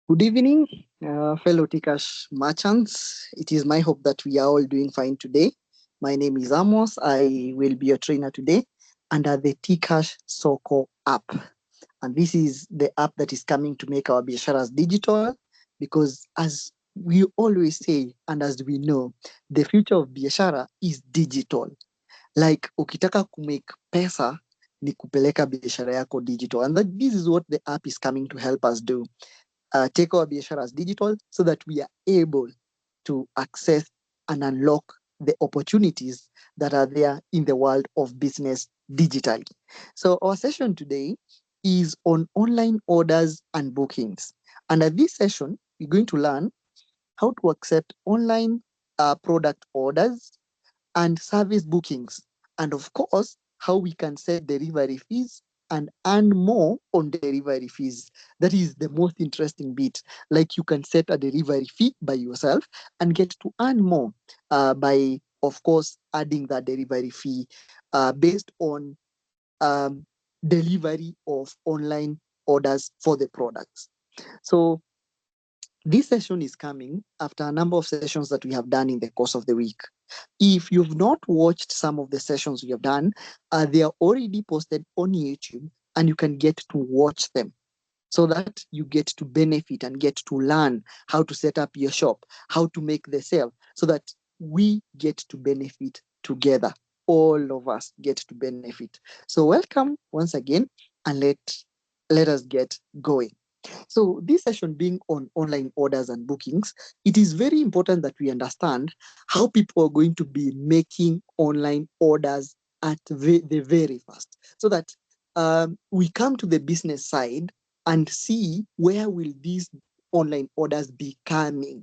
Good evening, fellow Tikash merchants. It is my hope that we are all doing fine today. My name is Amos. I will be your trainer today under the Tikash Soko app. And this is the app that is coming to make our biasharas digital because, as we always say, and as we know, the future of biashara is digital. Like, ukitaka kumake pesa, ni kupeleka biashara yako digital. And this is what the app is coming to help us do. Take our biashara as digital so that we are able to access and unlock the opportunities that are there in the world of business digitally. So our session today is on online orders and bookings. And at this session, we're going to learn how to accept online product orders and service bookings. And of course, how we can set delivery fees and earn more on delivery fees. That is the most interesting bit. Like, you can set a delivery fee by yourself and get to earn more by, of course, adding that delivery fee based on um, delivery of online orders for the products. So this session is coming after a number of sessions that we have done in the course of the week. If you've not watched some of the sessions we have done, they are already posted on YouTube and you can get to watch them so that you get to benefit and get to learn how to set up your shop, how to make the sale, so that we get to benefit together. All of us get to benefit. So welcome once again, and let us get going. So this session being on online orders and bookings, it is very important that we understand how people are going to be making online orders at the very first, so that we come to the business side and see where will these online orders be coming.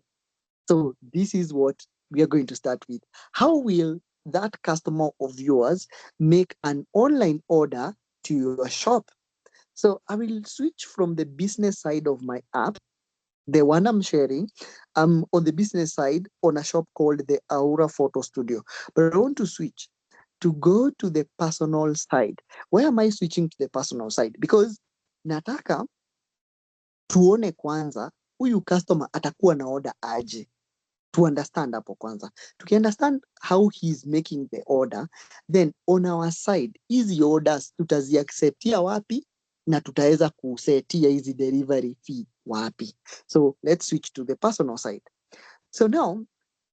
So this is what we are going to start with. How will that customer of yours make an online order to your shop? So I will switch from the business side of my app, the one I'm sharing. I'm on the business side on a shop called the Aura Photo Studio. But I want to switch to go to the personal side. Why am I switching to the personal side? Because nataka tuone kwanza huyu customer atakuwa na order aje. To understand hapo kwanza. Tukiunderstand how he's making the order, then on our side, hizi orders tutaziacceptia wapi na tutaweza kusetia hizi delivery fee wapi. So let's switch to the personal side. So now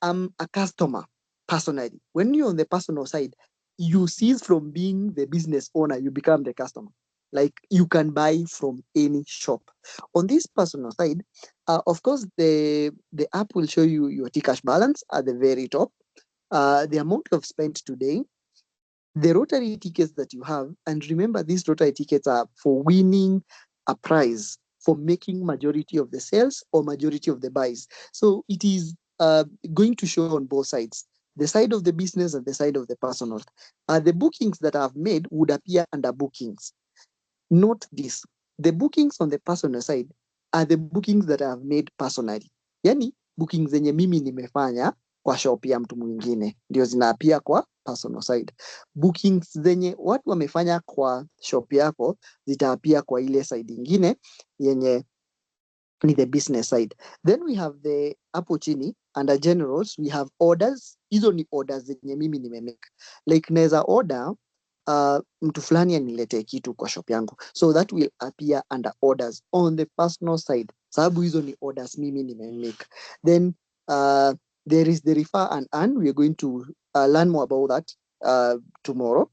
I'm a customer personally. When you're on the personal side, you cease from being the business owner, you become the customer. Like, you can buy from any shop. On this personal side, of course, the app will show you your T-cash balance at the very top, the amount you've spent today, the Rotary tickets that you have. And remember, these Rotary tickets are for winning a prize, for making majority of the sales or majority of the buys. So it is going to show on both sides, the side of the business and the side of the personal. The bookings that I've made would appear under bookings. Note this: the bookings on the personal side are the bookings that I've made personally. Yani, bookings zenye mimi nimefanya kwa shop ya mtu mwingine ndio zinaapia kwa personal side. Bookings zenye watu wamefanya kwa shop yako zitaapia kwa ile side ingine yenye ni the business side. Then we have the hapo chini under generals, we have orders. Hizo ni orders zenye mimi nimemake. Like, naweza order mtu fulani aniletee kitu kwa shop yangu, so that will appear under orders on the personal side, sababu hizo ni orders mimi nimemake. Then there is the refer and earn. We are going to learn more about that tomorrow.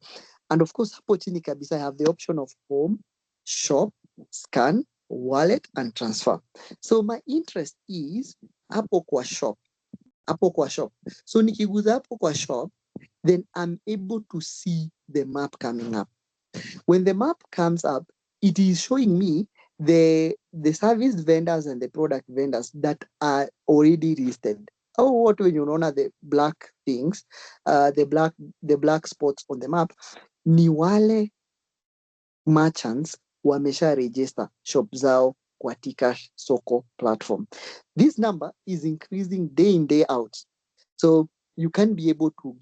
And of course, hapo chini kabisa I have the option of home, shop, scan, wallet, and transfer. So my interest is hapo kwa shop, hapo kwa shop. So nikiguza hapo kwa shop, then I'm able to see the map coming up. When the map comes up, it is showing me the service vendors and the product vendors that are already listed. Oh, what when you know the black things, the black spots on the map, ni wale merchants wamesha register shop zao kwa Tcash Soko platform. This number is increasing day in, day out. So you can be able to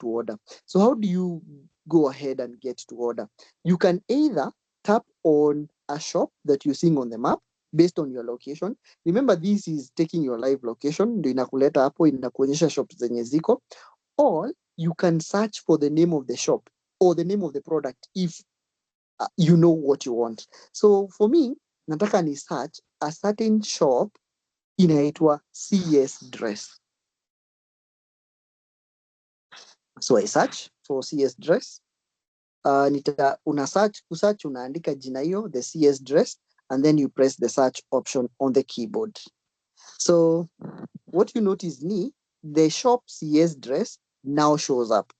order. So how do you go ahead and get to order? You can either tap on a shop that you're seeing on the map, based on your location. Remember, this is taking your live location, ndio inakuleta hapo, inakuonyesha shop zenye ziko. Or you can search for the name of the shop or the name of the product if you know what you want. So for me, nataka ni search a certain shop inaitwa CS Dress. So I search for CS Dress. Una search, kusearch unaandika jina hiyo, the CS Dress, and then you press the search option on the keyboard. So what you notice ni the shop CS Dress now shows up.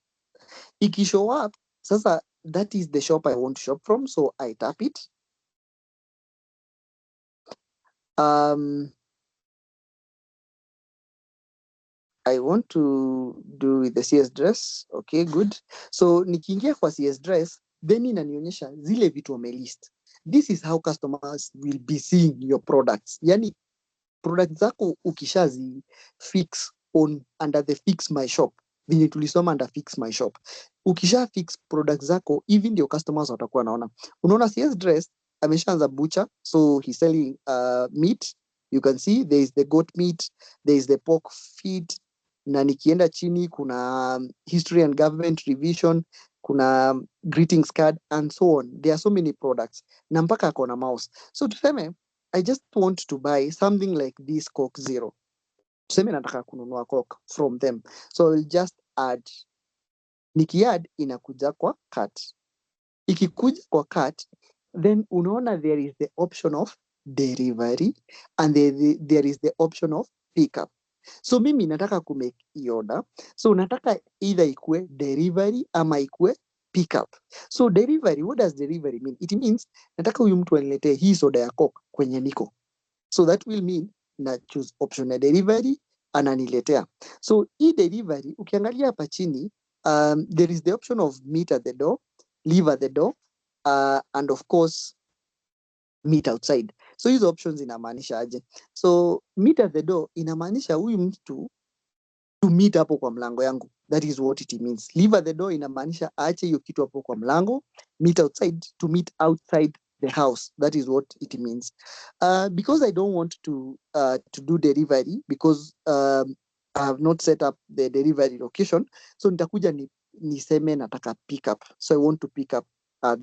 Iki show up, sasa that is the shop I want to shop from, so I tap it. I want to do with the CS Dress. Okay, good. So nikiingia kwa CS Dress, then inanionyesha zile vitu wamelist. This is how customers will be seeing your products. Yani products zako ukishazi fix on under the fix my shop, venye tulisoma under fix my shop, ukisha fix products zako, even ndio customers watakuwa naona. Unaona CS Dress ameshaanza butcher, so he's selling meat. You can see there is the goat meat, there is the pork feet, na nikienda chini kuna history and government revision, kuna greetings card and so on. There are so many products na mpaka akona mouse. So tuseme I just want to buy something like this Coke Zero. Tuseme nataka kununua Coke from them. So I'll just add. Nikiadd inakuja kwa cart. Ikikuja kwa cart, then unaona there is the option of delivery and there is the option of pickup. So mimi nataka kumake hii order. So nataka either ikue delivery ama ikue pickup. So delivery, what does delivery mean? It means nataka huyu mtu aniletee hii soda ya Coke kwenye niko. So that will mean na choose option ya delivery ananiletea. So hii delivery ukiangalia hapa chini, there is the option of meet at the door, leave at the door, and of course meet outside. So hizo options inamaanisha aje? So meet at the door inamaanisha huyu mtu to meet hapo kwa mlango yangu. That is what it means. Leave at the door inamaanisha aache hiyo kitu hapo kwa mlango. Meet outside, to meet outside the house. That is what it means. Because I don't want to do delivery because I have not set up the delivery location. So nitakuja niseme nataka pick up. So I want to pick up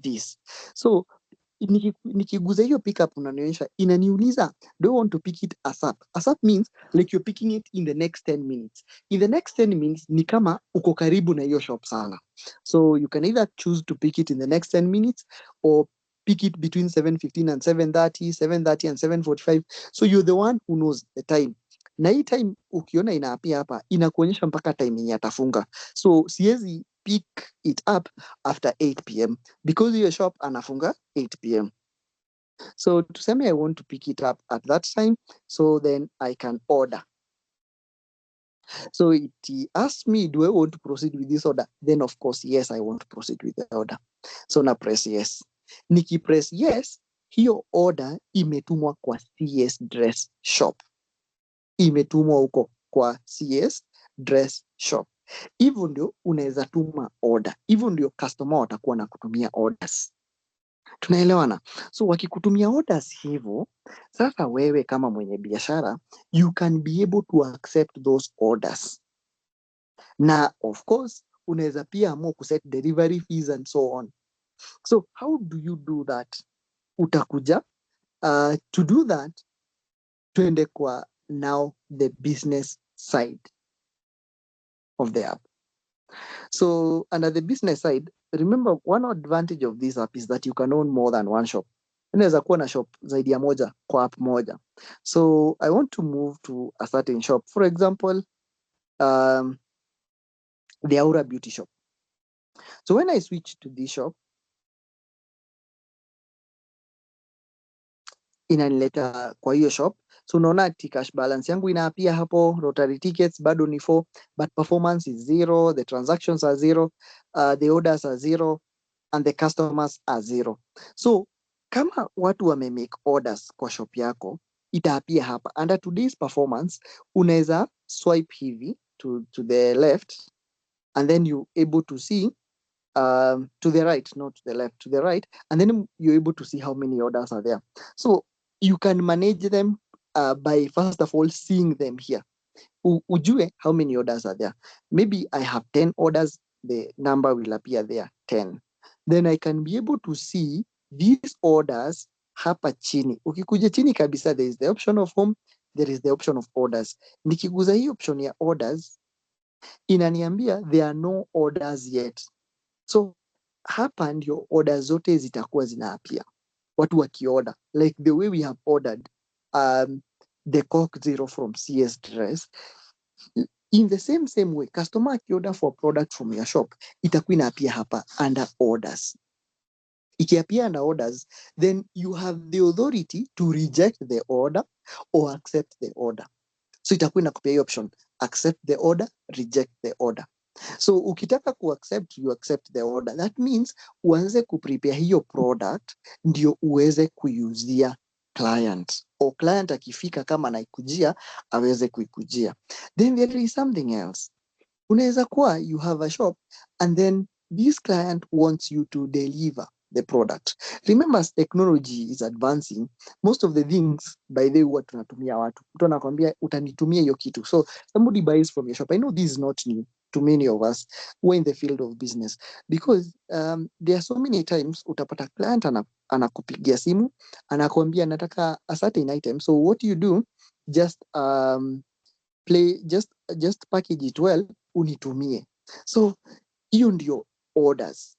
this. So nikiguza hiyo pickup unanionyesha, inaniuliza do you want to pick it ASAP? ASAP means like you're picking it in the next 10 minutes. In the next 10 minutes ni kama uko karibu na hiyo shop sana. So you can either choose to pick it in the next 10 minutes or pick it between 7:15 and 7:30, 7:30 and 7:45. So you're the one who knows the time. Na hii time ukiona inaapia hapa inakuonyesha mpaka time yenye atafunga. So siwezi pick it up after 8 p.m. because your shop anafunga 8 p.m. So tuseme I want to pick it up at that time, so then I can order. So it asks me, do I want to proceed with this order? Then of course, yes, I want to proceed with the order. So na press yes. Niki press yes, hiyo order imetumwa kwa CS Dress Shop. Imetumwa huko kwa CS Dress Shop. Hivyo ndio unaweza tuma order. Hivyo ndio customer watakuwa na kutumia orders. Tunaelewana? So wakikutumia orders hivyo, sasa wewe kama mwenye biashara, you can be able to accept those orders. Na of course, unaweza pia amua kuset delivery fees and so on. So how do you do that? Utakuja, to do that, tuende kwa now the business side of the app. So under the business side, remember one advantage of this app is that you can own more than one shop. Unaweza kuwa na shop zaidi ya moja kwa app moja. So I want to move to a certain shop. For example, the Aura Beauty Shop. So when I switch to this shop, inanileta kwa hiyo shop. So unaona cash balance yangu inaapia hapo, Rotary tickets bado ni 4, but performance is 0, the transactions are 0, the orders are 0, and the customers are 0. So kama watu wamemake orders kwa shop yako, itaapia hapa. Under today's performance, unaweza swipe hivi to the left, and then you able to see to the right, not to the left, to the right, and then you're able to see how many orders are there. So You can manage them by first of all seeing them here. Ujue how many orders are there. Maybe I have 10 orders, the number will appear there, 10. Then I can be able to see these orders hapa chini. Ukikuja chini kabisa, there is the option of home, there is the option of orders. Nikiguza hii option ya orders, inaniambia there are no orders yet. So hapa ndio orders zote zitakuwa zinaapia. Watu wakiorder, like the way we have ordered the Coke Zero from CS Dress. In the same way, customer akiorder for product from your shop, itakuwa inaapia hapa under orders. Ikiapia under orders, then you have the authority to reject the order or accept the order. So itakuwa inakupea hiyo option, accept the order, reject the order. So ukitaka kuaccept, you accept the order. That means uanze kuprepare hiyo product ndio uweze kuuzia client, or client akifika kama anaikujia aweze kuikujia. Then there is something else. Unaweza kuwa you have a shop and then this client wants you to deliver the product. Remember, as technology is advancing, most of the things by the way tunatumia watu. Mtu anakuambia utanitumia hiyo kitu. So somebody buys from your shop. I know this is not new to many of us who are in the field of business, because there are so many times utapata client anakupigia simu anakuambia nataka a certain item. So what you do, just just package it well unitumie. So hiyo ndio orders.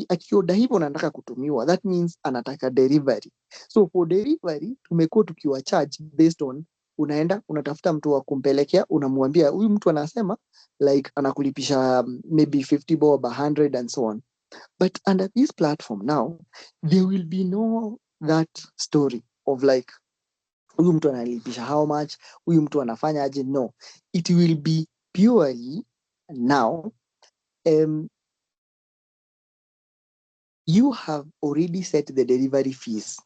Akioda hivyo anataka kutumiwa, that means anataka delivery. So for delivery tumekuwa tukiwa charge based on, unaenda unatafuta mtu wa kumpelekea, unamwambia huyu mtu anasema like anakulipisha maybe 50 bob, 100 and so on. But under this platform now, there will be no that story of like huyu mtu analipisha how much, huyu mtu anafanya aje. No, it will be purely now you have already set the delivery fees.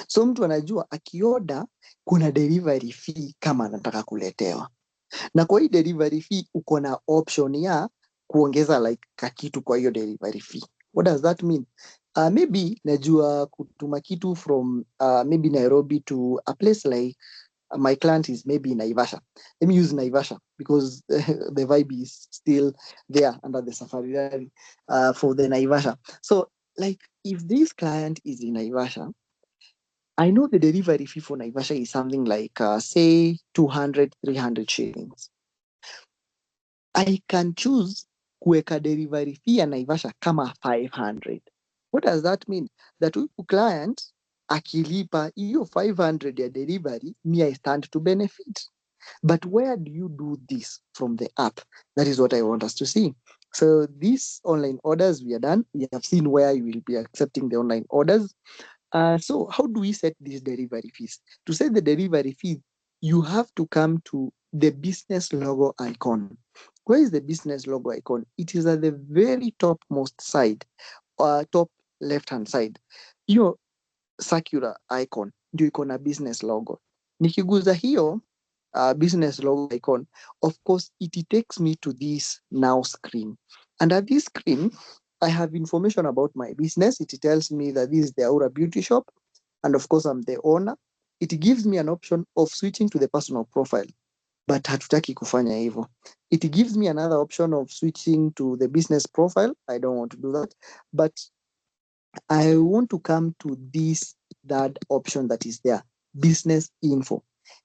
So mtu anajua akioda kuna delivery fee kama anataka kuletewa, na kwa hii delivery fee uko na option ya kuongeza like kakitu kwa hiyo delivery fee. What does that mean? Maybe najua kutuma kitu from maybe Nairobi to a place like my client is maybe Naivasha. Let me use Naivasha because the vibe is still there under the safari rally for the Naivasha. So like if this client is in Naivasha, I know the delivery fee for Naivasha is something like say 200, 300 shillings. I can choose kuweka delivery fee ya Naivasha kama 500. What does that mean? That huyu client akilipa hiyo 500 ya delivery, me I stand to benefit. But where do you do this from the app? That is what I want us to see. So these online orders we are done. We have seen where you will be accepting the online orders. So how do we set these delivery fees? To set the delivery fee, you have to come to the business logo icon. Where is the business logo icon? It is at the very topmost side, top left-hand side. Hiyo circular icon ndio iko na business logo. Nikiguza hiyo business logo icon, of course, it takes me to this now screen. And at this screen, I have information about my business. It tells me that this is the Aura Beauty Shop. And of course, I'm the owner. It gives me an option of switching to the personal profile. But hatutaki kufanya hivyo. It gives me another option of switching to the business profile. I don't want to do that. But I want to come to this third option that is there, business info.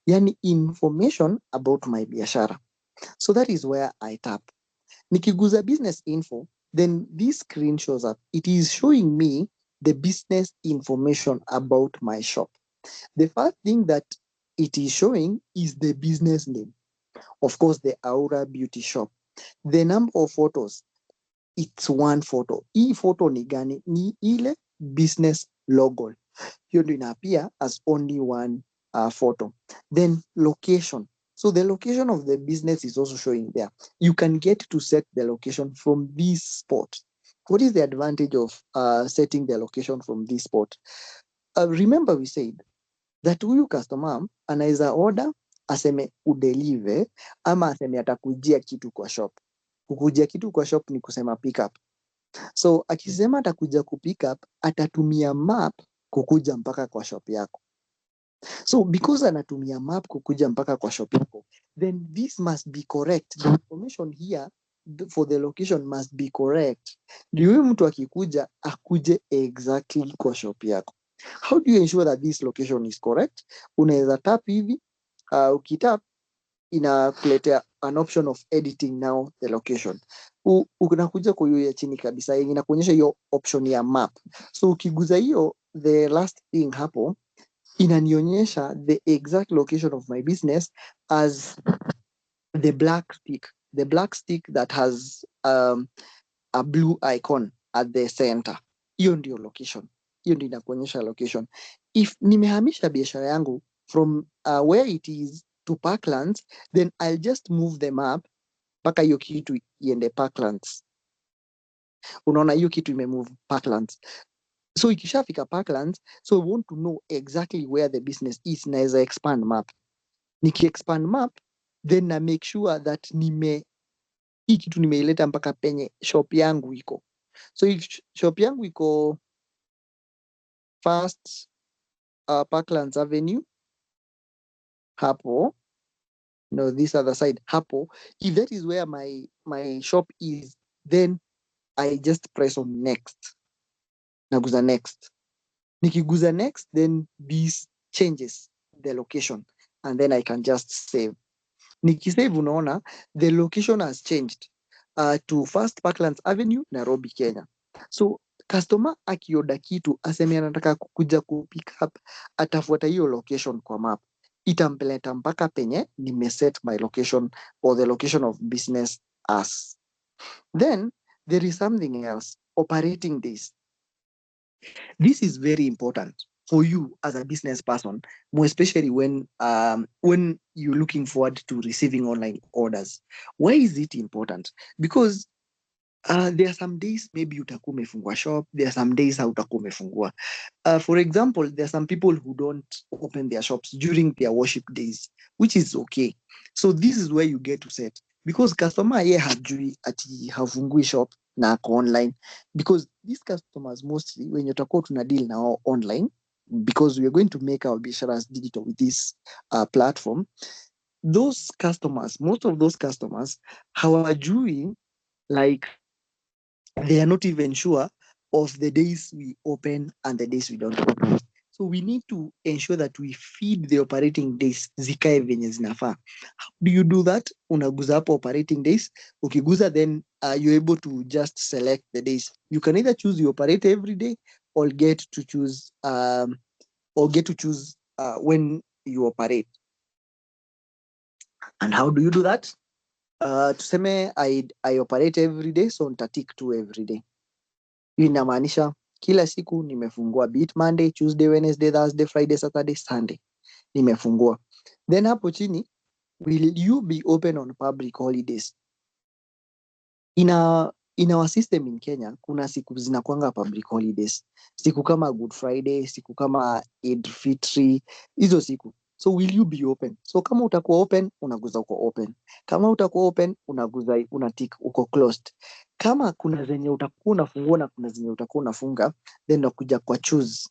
Yani information about my biashara. So that is where I tap. Nikiguza business info, then this screen shows up. It is showing me the business information about my shop. The first thing that it is showing is the business name. Of course, the Aura Beauty Shop. The number of photos, it's one photo. Hii photo ni gani? Ni ile business logo. Hiyo ndio inaapia as only one photo. Then location. So the location of the business is also showing there. You can get to set the location from this spot. What is the advantage of setting the location from this spot? Remember we said that huyu customer anaweza order aseme udelive ama aseme atakujia kitu kwa shop. Kukujia kitu kwa shop ni kusema pick up. So akisema atakuja kupick up, atatumia map kukuja mpaka kwa shop yako. So because anatumia map kukuja mpaka kwa shop yako, then this must be correct. The information here for the location must be correct. Ndio huyu mtu akikuja akuje exactly kwa shop yako. How do you ensure that this location is correct? Unaweza tap hivi, ukitap inakuletea an option of editing now the location. Unakuja kwa hiyo ya chini kabisa yenye inakuonyesha hiyo option ya map. So ukiguza hiyo, the last thing hapo inanionyesha the exact location of my business as the black stick that has a blue icon at the center. Hiyo ndio location, hiyo ndio inakuonyesha location. If nimehamisha biashara yangu from where it is to Parklands, then I'll just move the map mpaka hiyo kitu iende Parklands. Unaona hiyo kitu imemove Parklands. So ikishafika Parklands, so we want to know exactly where the business is, naweza expand map. Niki-expand map, then na make sure that hii kitu nimeileta mpaka penye shop yangu iko. So if shop yangu iko first Parklands Avenue hapo, no, this other side hapo, if that is where my shop is, then I just press on next. Naguza next. Nikiguza next, then this changes the location and then I can just save. Nikisave, unaona the location has changed to First Parklands Avenue, Nairobi, Kenya. So customer akioda kitu aseme anataka kukuja kupick up, atafuata hiyo location kwa map, itampeleta mpaka penye nimeset my location or the location of business as. Then there is something else, operating days. This is very important for you as a business person, more especially when you're looking forward to receiving online orders. Why is it important? Because there are some days maybe utakuwa umefungua shop, there are some days hautakuwa umefungua. For example, there are some people who don't open their shops during their worship days, which is okay. So this is where you get to set, because customer ye hajui ati hafungui shop na ako online, because these customers mostly when utakuwa tuna deal now online, because we are going to make our biasharas digital with this platform, those customers, most of those customers hawajui, like they are not even sure of the days we open and the days we don't open. So we need to ensure that we feed the operating days zikae venye zinafaa. How do you do that? Unaguza hapo operating days. Ukiguza, then you're able to just select the days. You can either choose you operate every day or get to choose when you operate. And how do you do that? Tuseme I operate every day, so nitatik tu every day. Hii inamaanisha kila siku nimefungua, be it Monday, Tuesday, Wednesday, Thursday, Friday, Saturday, Sunday nimefungua. Then hapo chini, will you be open on public holidays? In our system in Kenya, kuna siku zinakuanga public holidays. Siku kama Good Friday, siku kama Eid Fitri, hizo siku. So will you be open? So kama utakuwa open, unaguza uko open. Kama utakuwa open, unaguza unatik uko closed. Kama kuna zenye utakuwa unafungua na kuna zenye utakuwa unafunga, then unakuja kwa choose.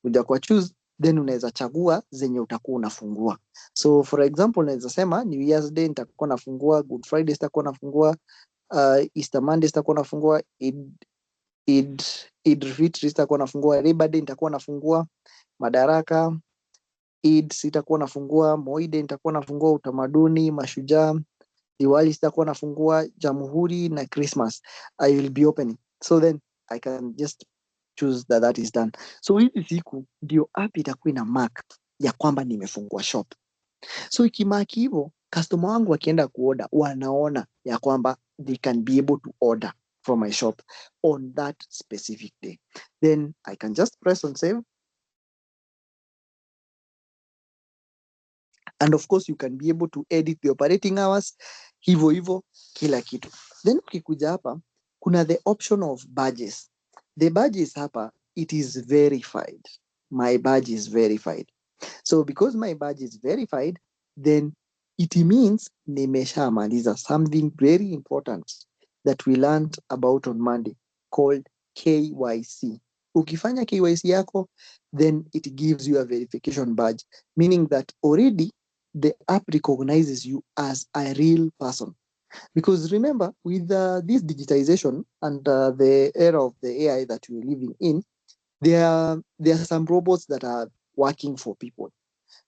Kuja kwa choose, then unaweza chagua zenye utakuwa unafungua. So for example, unaweza sema New Year's Day nitakuwa nafungua, Good Friday nitakuwa nafungua, Easter Monday nitakuwa nafungua, Eid Fitri nitakuwa nafungua, Labor Day nitakuwa nafungua, Madaraka, Eid sitakuwa nafungua, Moi Day nitakuwa nafungua, utamaduni, mashujaa, Diwali sitakuwa nafungua, Jamhuri na Christmas I will be opening. So then I can just choose that is done. So hizi siku ndio app itakuwa ina mark ya kwamba nimefungua shop. So ikimark hivyo, customer wangu wakienda kuorder wanaona ya kwamba they can be able to order from my shop on that specific day. Then I can just press on save. And of course you can be able to edit the operating hours, hivyo kila kitu. Then ukikuja hapa, kuna the option of badges. The badges hapa, it is verified. My badge is verified. So because my badge is verified, then it means nimeshamaliza something very important that we learned about on Monday called KYC. Ukifanya KYC yako, then it gives you a verification badge, meaning that already the app recognizes you as a real person. Because remember, with this digitization and the era of the AI that we're living in, there are some robots that are working for people.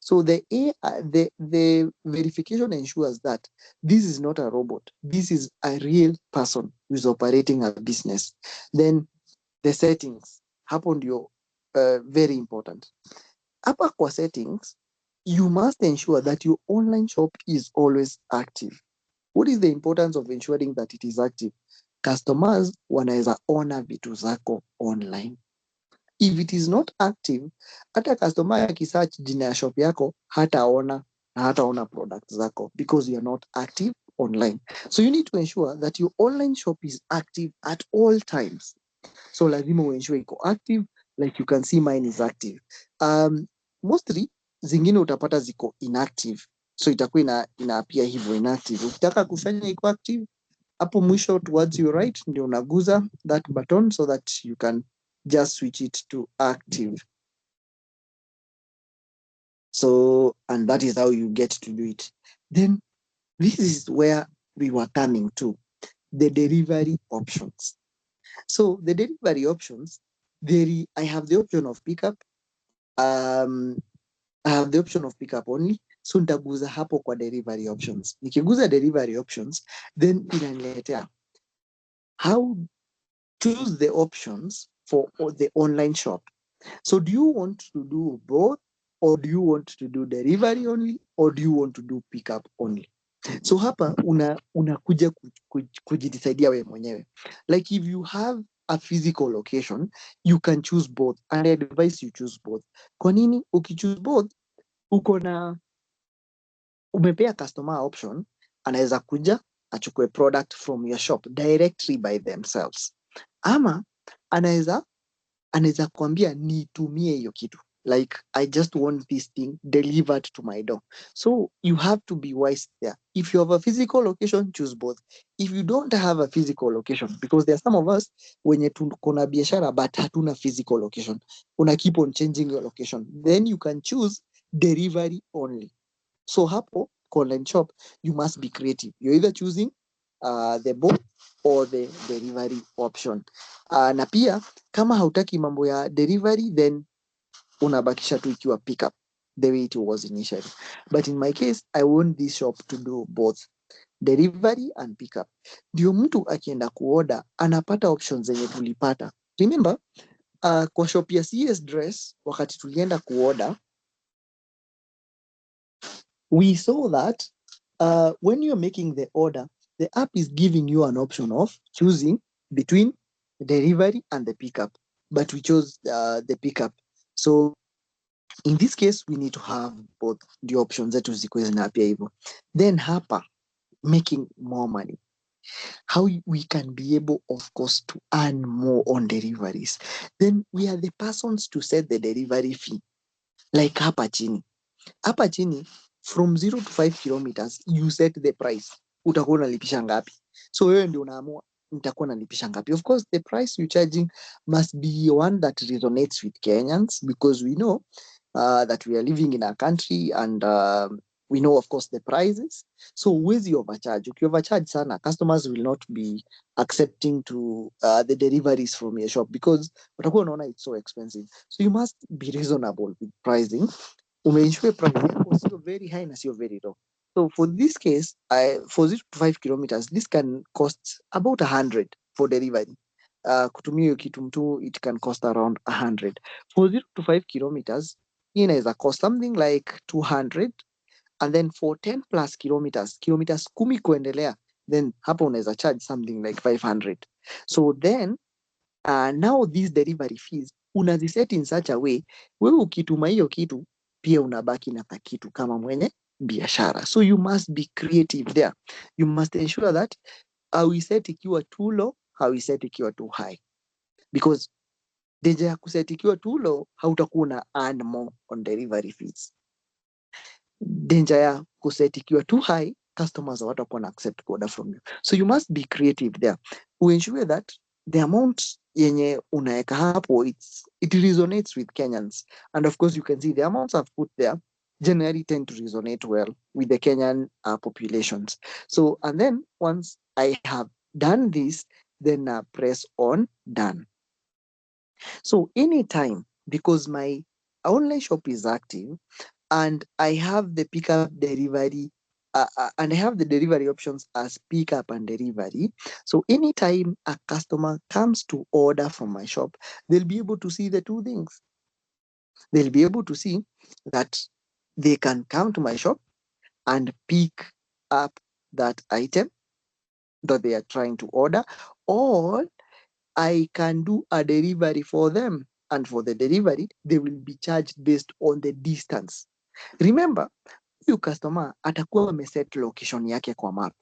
So the AI, the verification ensures that this is not a robot. This is a real person who is operating a business. Then the settings hapo ndio very important. Hapa kwa settings, you must ensure that your online shop is always active. What is the importance of ensuring that it is active? Customers wanaweza ona vitu zako online. If it is not active, hata customer akisearch jina ya shop yako hataona na hataona products zako because you are not active online. So you need to ensure that your online shop is active at all times. So lazima uensure iko active, like you can see mine is active. Mostly zingine utapata ziko inactive, so itakuwa inaapia hivyo inactive. Ukitaka kufanya iko active, hapo mwisho towards your right ndio unaguza that button so that you can just switch it to active. So, and that is how you get to do it. Then this is where we were coming to the delivery options. So the delivery options, I have the option of pickup. I have the option of pickup only. So nitaguza hapo kwa delivery options. Nikiguza delivery options, then inaniletea how choose the options for the online shop. So do you want to do both, or do you want to do delivery only, or do you want to do pickup only? So hapa unakuja kujidecidia wewe mwenyewe. Like if you have a physical location, you can choose both, and I advise you choose both. Kwa nini? Ukichoose both, uko na umepea customer option, anaweza kuja achukue product from your shop directly by themselves, ama anaweza kuambia nitumie hiyo kitu, like I just want this thing delivered to my door. So you have to be wise there. If you have a physical location, choose both. If you don't have a physical location, because there are some of us wenye tuko na biashara but hatuna physical location, una keep on changing your location, then you can choose delivery only. So hapo online shop, you must be creative. You're either choosing the both or the delivery option. Na pia kama hautaki mambo ya delivery, then unabakisha tu ikiwa pickup the way it was initially. But in my case, I want this shop to do both delivery and pickup. Ndio mtu akienda kuoda anapata options zenye tulipata. Remember, kwa shop ya CS Dress wakati tulienda kuoda, we saw that when you're making the order, the app is giving you an option of choosing between delivery and the pickup, but we chose the pickup. So in this case, we need to have both the options zetu zikuwe zinaapia hivyo. Then hapa, making more money. How we can be able, of course, to earn more on deliveries. Then we are the persons to set the delivery fee. Like hapa chini. Hapa chini, from 0 to 5 kilometers, you set the price. Utakuwa unalipisha ngapi? So wewe ndio unaamua nitakuwa nalipisha ngapi. Of course, the price you charging must be one that resonates with Kenyans, because we know that we are living in a country, and we know, of course, the prices. So huwezi overcharge. Uki overcharge sana, customers will not be accepting to the deliveries from your shop, because watakuwa unaona it's so expensive. So you must be reasonable with pricing. Umeensure price yako sio very high na sio very low. So for this case, for 0 to 5 kilometers, this can cost about 100 for delivery. Kutumia hiyo kitu mtu, it can cost around 100. For 0 to 5 kilometers, hii inaweza cost something like 200. And then for 10 plus kilometers 10 kuendelea, then hapo unaweza charge something like 500. So then now these delivery fees unaziset in such a way, wewe ukituma hiyo kitu pia unabaki na kakitu kama mwenye biashara. So you must be creative there. You must ensure that hauiset ikiwa too low, hauiset ikiwa too high, because danger ya kuset ikiwa too low, hautakuwa na earn more on delivery fees. Danger ya kuset ikiwa too high, customers hawatakuwa na accept order from you. So you must be creative there. We ensure that the amount yenye unaeka hapo, it resonates with Kenyans. And of course, you can see the amounts I've put there generally tend to resonate well with the Kenyan populations. So, and then once I have done this, then press on done. So anytime, because my online shop is active and I have the pickup delivery, and I have the delivery options as pickup and delivery. So anytime a customer comes to order from my shop, they'll be able to see the two things. They'll be able to see that they can come to my shop and pick up that item that they are trying to order, or I can do a delivery for them. And for the delivery, they will be charged based on the distance. Remember, huyu customer atakuwa ameset location yake kwa map,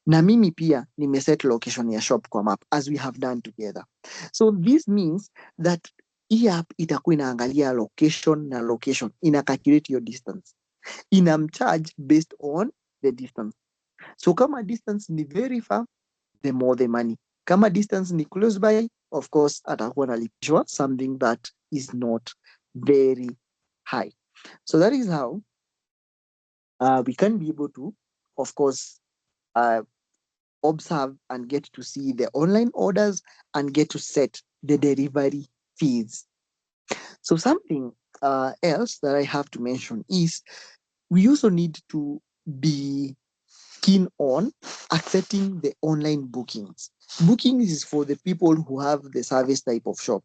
na mimi pia nimeset location ya shop kwa map, as we have done together. So this means that hii app itakuwa inaangalia location na location, ina calculate your distance, inamcharge based on the distance. So kama distance ni very far, the more the money. Kama distance ni close by, of course atakuwa analipishwa something that is not very high. So that is how we can be able to, of course, uh, observe and get to see the online orders and get to set the delivery fees. So something else that I have to mention is we also need to be keen on accepting the online bookings. Bookings is for the people who have the service type of shop.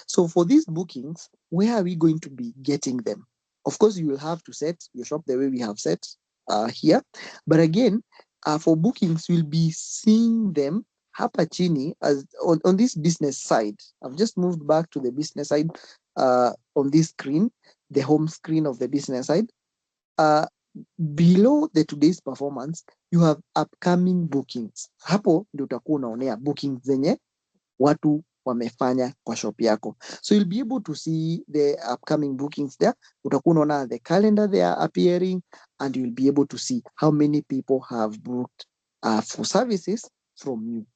So for these bookings, where are we going to be getting them? Of course, you will have to set your shop the way we have set here. But again, for bookings, you'll be seeing them hapa chini as on this business side. I've just moved back to the business side on this screen, the home screen of the business side. Uh, Below the today's performance, you have upcoming bookings. Hapo ndio utakuwa unaonea bookings zenye watu wamefanya kwa shop yako. So you'll be able to see the upcoming bookings there. Utakuwa unaona the calendar they are appearing, and you'll be able to see how many people have booked for services from you.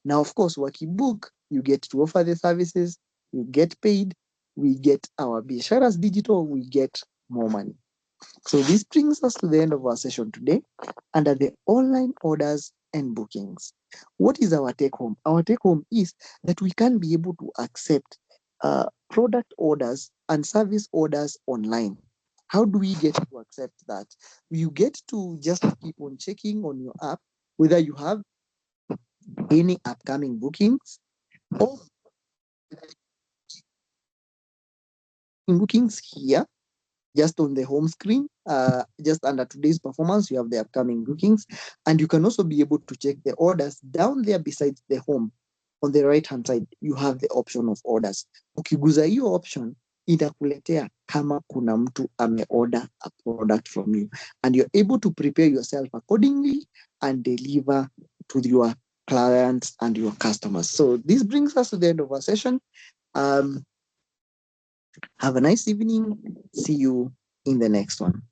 Now, of course, wakibook, you get to offer the services, you get paid, we get our Biashara's digital, we get more money. So this brings us to the end of our session today under the online orders and bookings. What is our take home? Our take home is that we can be able to accept product orders and service orders online. How do we get to accept that? You get to just keep on checking on your app whether you have any upcoming bookings or bookings here just on the home screen, just under today's performance, you have the upcoming bookings, and you can also be able to check the orders down there beside the home. On the right hand side, you have the option of orders. Ukiguza hiyo option, itakuletea kama kuna mtu ameorder a product from you, and you're able to prepare yourself accordingly and deliver to your clients and your customers. So this brings us to the end of our session. Have a nice evening. See you in the next one.